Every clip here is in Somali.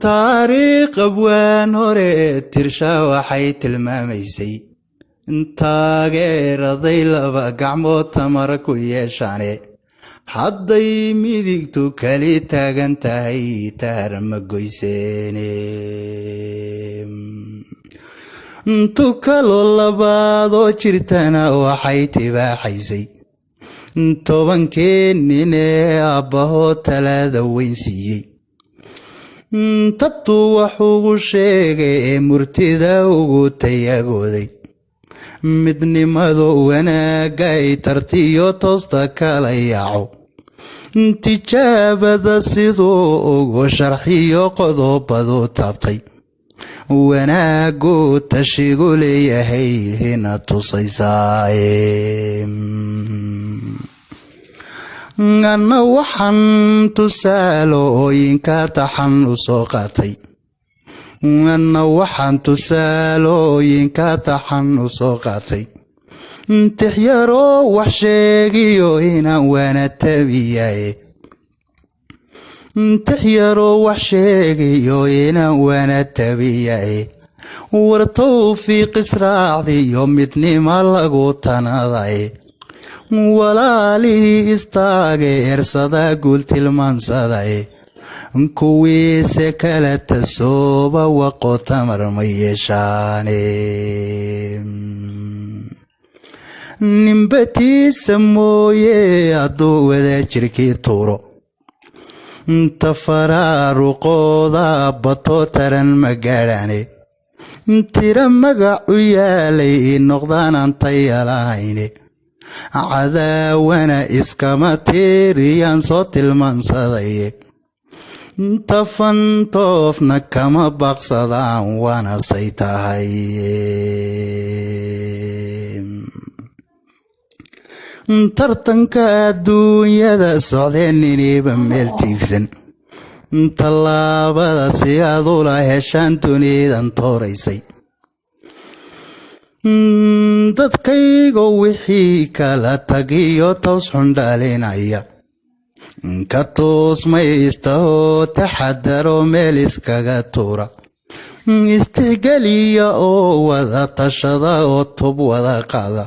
taariikh abwaan hore tirsha waxay tilmaamaysay taageeraday laba gacmood tamar ku yeeshaane hadday midigtu kali taagan tahay taar ma goyseene tukalo labaadoo jirtana waxay tibaaxaysay tobankii nin ee abbahoo talada weyn siiyey tabtu waxuugu sheegay ee murtida ugu tayagooday midnimadu wanaagga ay tartiyo toosta kala yaaco tijaabada siduu ugu sharxiyo qodobadu taabtay wanaagu tashigu leeyahay hina tusaysaa anna waxaan tusaalooyinka taxan u soo qaatay anna waxaan tusaalooyinka taxan u soo qaatay tixyaroo wax sheegiyo inaan waana tabiyaye tixyaroo wax sheegiyo inaan waana tabiyaye war tawfiiq israacdiyo midnima lagu tanadaye walaalihii istaageersada guul tilmaansaday kuwiise kala tasooba waqo tamar ma yeeshaane nimbatiisa mooye hadduu wada jirkii tuuro tafaraaruqooda bato taran ma gaadhaane tira magac u yaalay noqdaan aan tayalahayne cadaawana iskama tiiriyaan soo tilmaansaday tafantoofna kama baqsadaan waana say tahay tartanka adduunyada socdeen niniba meel tiigsan tallaabada si aad ula heshaan dunidan tooraysay dadkaygo wixii kala tagiyo toos xundhaalinaya ka toosmaystahoo taxadaro meel iskaga tuura istixgeliya oo wada tashada oo tub wada qaada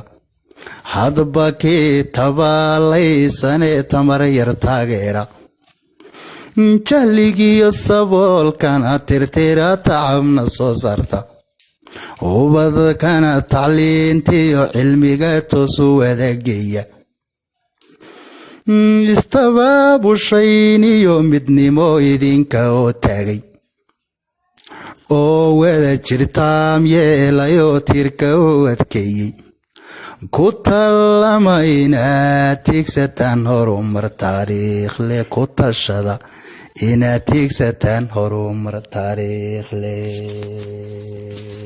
hadba kii tabaalaysanee tamar yar taageera jahligiyo saboolkana tirtira tacabna soo saarta ubadkana tacliintiyo cilmiga toosu wadageeya istabaabushayn midnimo idinka oo taagay oo wada jirtaam yeelayoo tiirka u adkeeyey ku tallama inaad tiigsataan horumar taariikh leh ku tashada inaad tiigsataan horumar taariikh leh